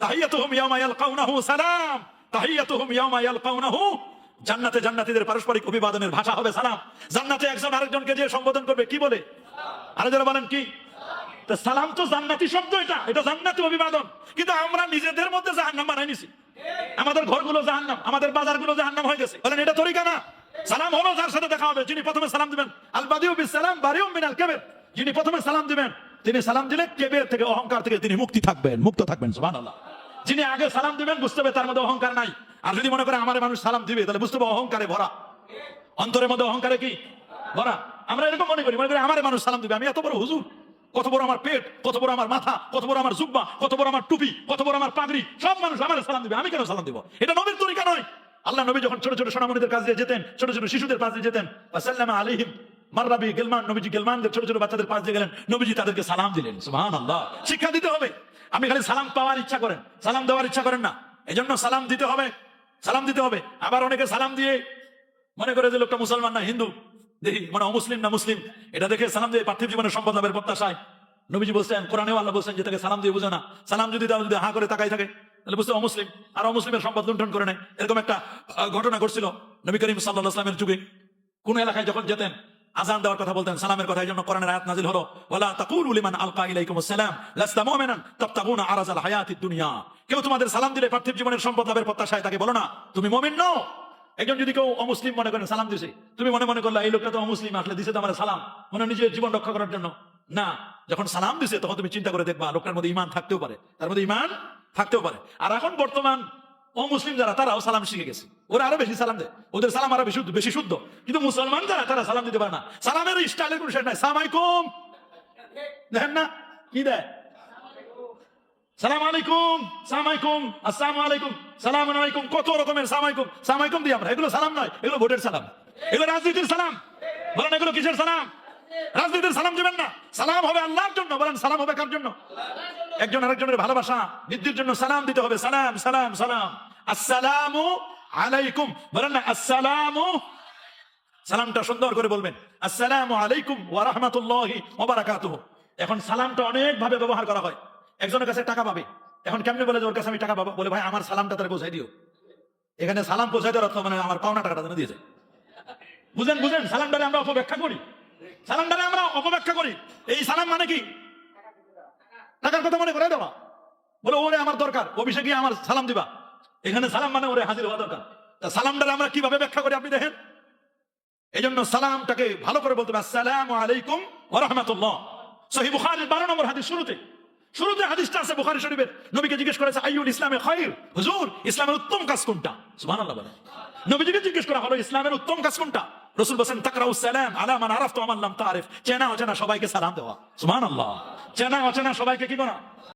তাহিয়াতুহুম ইয়াওমা ইয়ালকাউনাহু সালাম, তাহিয়াতুহুম ইয়াওমা ইয়ালকাউনাহু, জান্নাতে জান্নাতীদের পারস্পরিক অভিবাদনের ভাষা হবে সালাম। জান্নাতে একজন আরেকজনকে যে সম্বোধন করবে কি বলে? আরো যারা বলেন কি? তো সালাম তো জান্নাতি শব্দ, এটা জান্নাতি অভিবাদন। কিন্তু আমরা নিজেদের মধ্যে জাহান্নাম বানাই নিছি। আমাদের ঘরগুলো জাহান্নাম, আমাদের বাজারগুলো জাহান্নাম হয়ে গেছে। বলেন এটা তরিকা না। সালাম হলো যার সাথে দেখা হবে, যিনি প্রথমে সালাম দিবেন। আল বাদিউ বিস সালাম বারিউম মিনাল কিবর, যিনি প্রথমে সালাম দিবেন তিনি সালাম দিলে কিবর থেকে, অহংকার থেকে তিনি মুক্ত থাকবেন। সুবহানাল্লাহ। যিনি আগে সালাম দিবেন বুঝতে হবে তার মধ্যে অহংকার নাই। আর যদি মনে করে আমারে মানুষ সালাম দিবে তাহলে বুঝতে হবে অহংকারে ভরা, অন্তরের মধ্যে অহংকারে কি ভরা। আমরা এরকম মনে করি আমারে মানুষ সালাম দিবে, আমি এত বড় হুজুর, কত বড় আমার পেট, কত বড় আমার মাথা, কত বড় আমার জুব্বা, কত বড় আমার টুপি, কত বড় আমার পাগড়ি, সব মানুষ আমারে সালাম দিবে, আমি কেন সালাম দিব? এটা নবীর তরিকা নয়। আল্লাহ নবী যখন ছোট ছোট সোনামণিদের কাছে দিয়ে যেতেন, ছোট ছোট শিশুদের পাশ দিয়ে যেতেন, সাল্লামা আলাইহিম মাররাবি গিলমান, নবীজি গিলমানদের ছোট ছোট বাচ্চাদের পাশ দিয়ে গেলেন, নবীজি তাদেরকে সালাম দিলেন। সুবহানাল্লাহ। শিক্ষা দিতে হবে। আপনি খালি সালাম পাওয়ার ইচ্ছা করেন, সালাম দেওয়ার ইচ্ছা করেন না। এজন্য সালাম দিতে হবে, সালাম দিতে হবে। আবার অনেকে সালাম দিয়ে মনে করে যে লোকটা মুসলমান না হিন্দু, দেখি মানে অমুসলিম না মুসলিম, এটা দেখে সালাম দিয়ে পার্থিব জীবনের সম্পদ লাভের প্রত্যাশায়। নবীজি বলছেন, কোরআনেও আল্লাহ বলছেন যে তাকে সালাম দিয়ে বুঝো না। সালাম যদি দাও, যদি হাঁ করে তাকাই থাকে তাহলে বুঝতে অমুসলিম, আর অমুসলিমের সম্পদ লুণ্ঠন করে নেয়। এরকম একটা ঘটনা ঘটছিল নবী করিম সাল্লাল্লাহু আলাইহি ওয়াসাল্লামের যুগে। কোন এলাকায় যখন যেতেন আযান দেওয়ার কথা বলতেন, সালামের কথা, এই জন্য কোরআনের আয়াত নাযিল হলো, ওয়ালা তাকুলু লিমান আলকা ইলাইকুমুস সালাম লাস্তা মুমিনান তাবতাগুনা আরাজাল হায়াতিদ দুনিয়া। কেউ তোমাদের সালাম দিলে পার্থিব জীবনের সম্পদ লাভের প্রত্যাশায় তাকে বলো না তুমি মুমিন নও। একজন যদি কেউ অমুসলিম মনে করেন সালাম দিছে, তুমি মনে করলে এই লোকটা তো অমুসলিম, আসলে দিছে তো আমার সালাম মনে নিজের জীবন রক্ষা করার জন্য না। যখন সালাম দিছে তখন তুমি চিন্তা করে দেখবা লোকটার মধ্যে ঈমান থাকতেও পারে, তার মধ্যে ঈমান থাকতেও পারে। আর এখন বর্তমান অমুসলিম যারা, তারাও সালাম শিখে গেছে, ওরা আরো বেশি সালাম দেয়, ওদের সালাম আরো বেশি শুদ্ধ। কিন্তু মুসলমান যারা, তারা সালাম দিতে পারে না। সালামের স্টাইলের কোনো শেষ নাই। সালাম আলাইকুম দেখেন না কি দেয়? সালাম আলাইকুম, সালাম আলাইকুম, আসসালামু আলাইকুম, সালাম আলাইকুম, কত রকমের সালাম আলাইকুম, সালাম আলাইকুম দিই আমরা। এগুলো সালাম নয়, এগুলো ভোটের সালাম, এগুলো রাজনীতির সালাম। বলেন এগুলো কিসের সালাম? রাজনীতির সালাম দিবেন না। সালাম হবে আল্লাহর জন্য। বলেন সালাম হবে কার জন্য? একজন আরেকজনের ভালোবাসা বৃদ্ধির জন্য সালাম দিতে হবে। সালাম সালাম সালাম, আসসালামু আলাইকুম। বলেন না আসসালামু, সালামটা সুন্দর করে বলবেন, আসসালামু আলাইকুম ওয়া রাহমাতুল্লাহি ওয়া বারাকাতুহু। এখন সালামটা অনেক ভাবে ব্যবহার করা হয়। একজনের কাছে টাকা পাবে, এখন কেমনে বলে যে ওর কাছে আমি টাকা পাবো? বলে ভাই আমার সালামটা তারা পৌঁছাই দিও। এখানে সালাম পৌঁছাই দেওয়ার অর্থ মানে আমার পাওনা টাকাটা যেন দিয়েছে। বুঝেন বুঝেন, সালামটারে আমরা অপব্যাখ্যা করি, সালামটারে আমরা অপব্যাখ্যা করি। এই সালাম মানে কি? টাকার কথা মনে করে দেওয়া। বলে ওরে আমার দরকার, অফিসে গিয়ে আমার সালাম দিবা। এখানে সালাম মানে ওরে হাজির হওয়া দরকার। তা সালামটারে আমরা কিভাবে ব্যাখ্যা করি আপনি দেখেন। এই জন্য সালামটাকে ভালো করে বলতে হবে, আসসালামু আলাইকুম ওয়া রাহমাতুল্লাহ। সহিহ বুখারীর 12 নম্বর হাদিস, শুরুতে হাদিসটা আছে বুখারী শরীফের। নবীকে জিজ্ঞেস করেছে আইয়ুল ইসলামে খায়র, হুজুর ইসলামের উত্তম কাজ কোনটা? সুবহানাল্লাহ বলেন। নবীজিকে জিজ্ঞেস করা হলো ইসলামের উত্তম কাজ কোনটা? রাসূল বলেন তাকরাউস সালাম আলা মান আরাফতা ওয়া মান লাম তারিফ। চেনা অচেনা সবাইকে সালাম দেওয়া। সুবহানাল্লাহ। চেনা অচেনা সবাইকে কি করা?